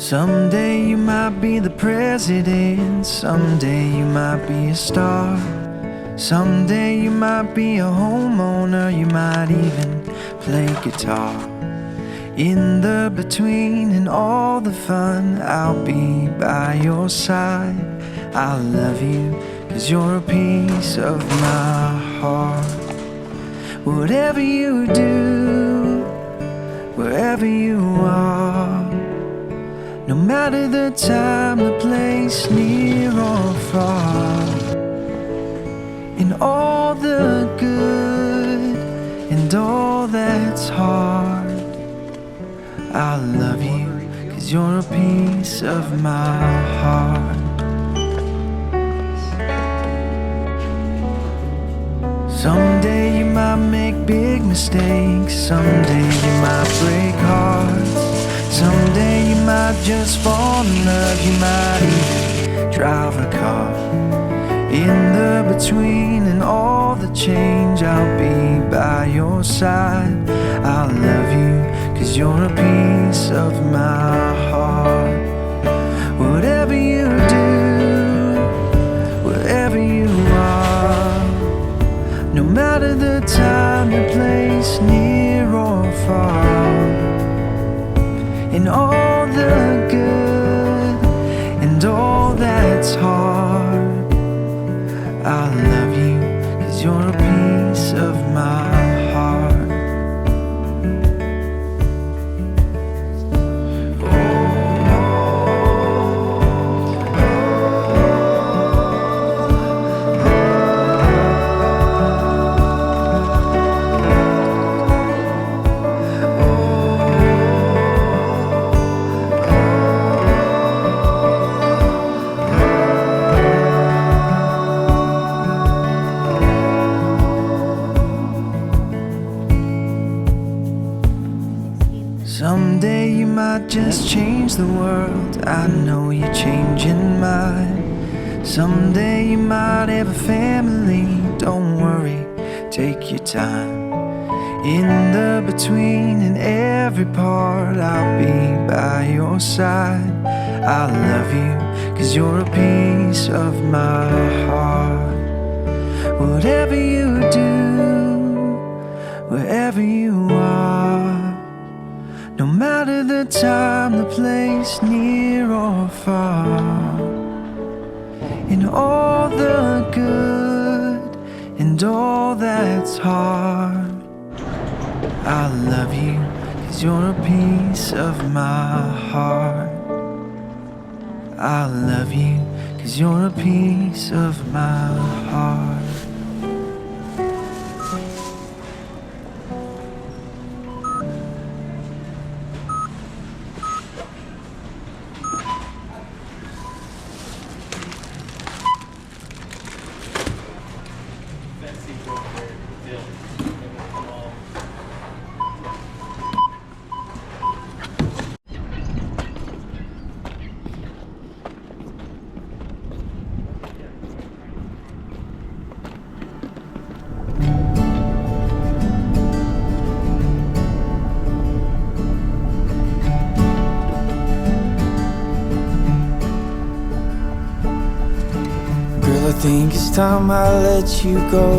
Someday you might be the president, someday you might be a star. Someday you might be a homeowner, you might even play guitar. In the between and all the fun, I'll be by your side. I'll love you, 'cause you're a piece of my heart. Whatever you do, wherever you are, no matter the time, the place, near or far, in all the good and all that's hard, I'll love you, 'cause you're a piece of my heart. Someday you might make big mistakes, someday you might break hearts, someday you might just fall in love, you might even drive a car. In the between and all the change, I'll be by your side. I'll love you, 'cause you're a piece of my heart. Whatever you do, wherever you are, no matter the time, the place, near or far, in all the good and all that's hard, I'll love you, 'cause you're a piece of my heart. Someday you might just change the world, I know you're changing mine. Someday you might have a family, don't worry, take your time. In the between and every part, I'll be by your side. I'll love you, 'cause you're a piece of my heart. Whatever you do, wherever you are, no matter the time, the place, near or far, in all the good and all that's hard, I'll love you, 'cause you're a piece of my heart. I'll love you, 'cause you're a piece of my heart. I think it's time I let you go.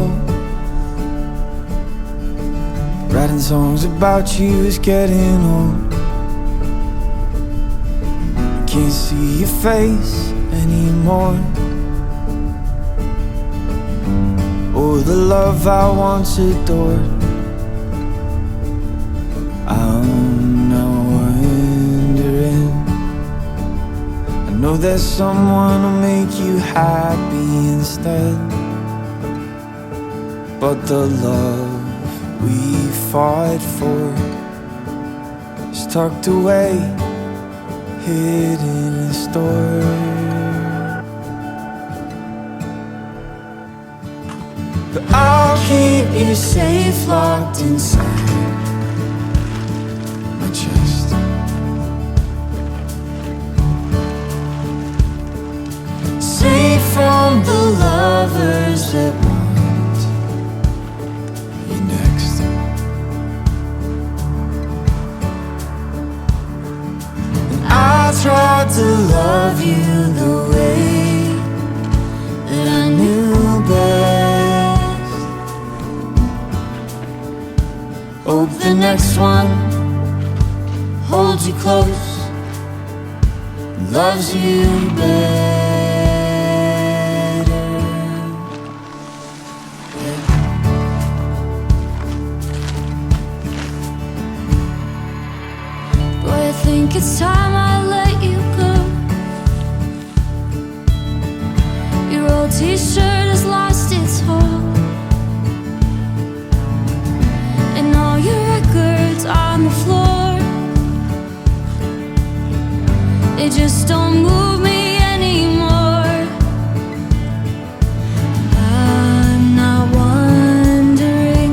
Writing songs about you is getting old. I can't see your face anymore, or the love I once adored. I'm now wondering, I know there's someone who'll make you happy instead, but the love we fought for is tucked away, hidden in store. But I'll keep you safe, locked inside my chest. Safe from the lovers that want you next. And I try Hope the next one holds you close, loves you better. Boy, I think it's time I let you go. Your old t-shirt has lost its hold, and all your records on the floor, they just don't move me anymore. I'm not wondering,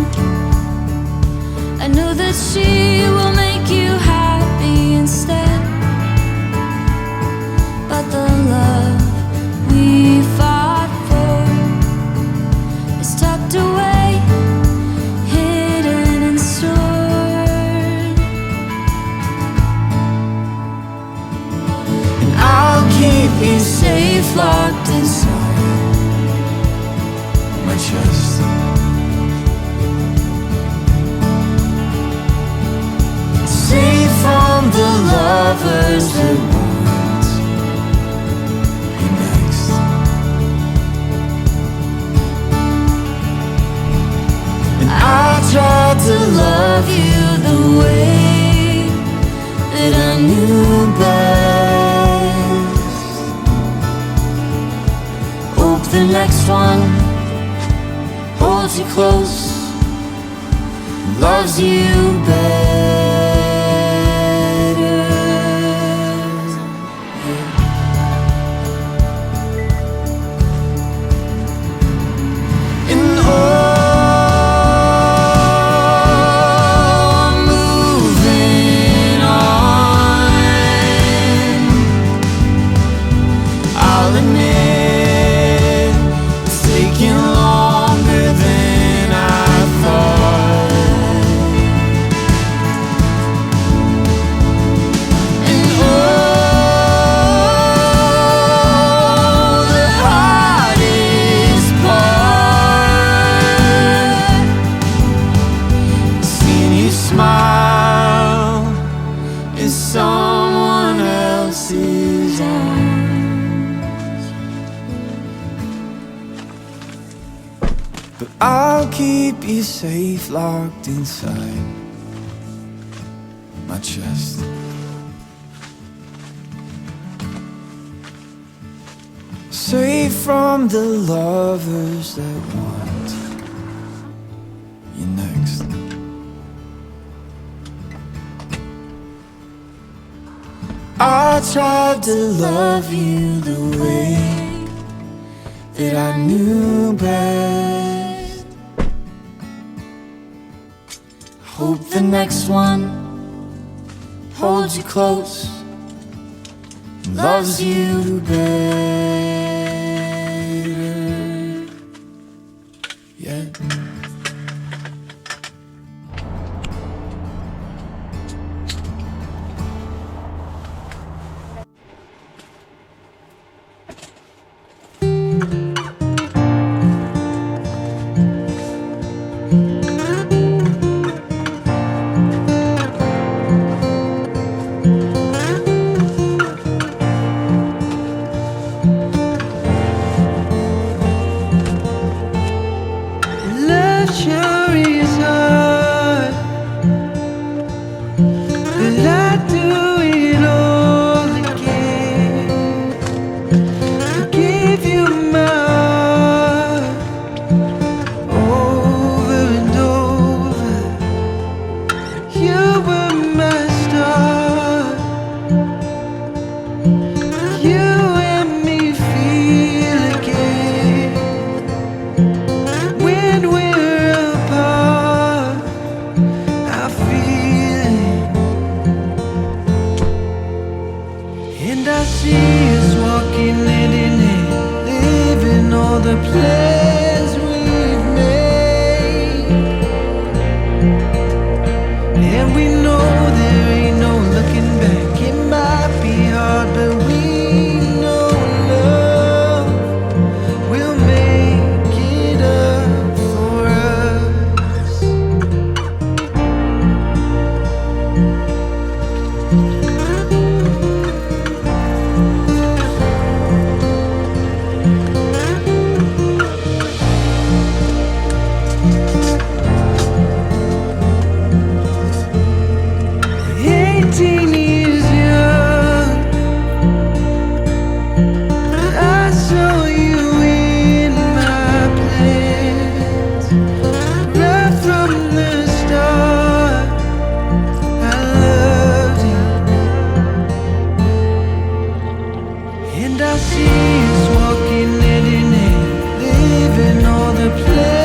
I know that she will make you happy instead, but the love we fought for is tucked away, hidden and stored. And I'll keep you safe, locked inside my chest. Safe from the lovers that want you next. And I tried to love you the way that I knew best. Hope the next one holds you close, loves you better. And oh, I'm moving on. I'll admit it's taking longer than I thought. And oh, the hardest part, seeing you smile in someone else's arms. But I'll keep you safe, locked inside my chest. Safe from the lovers that want you next. I tried to love you the way that I knew best. Hope the next one holds you close, loves you better. Yeah. Love a place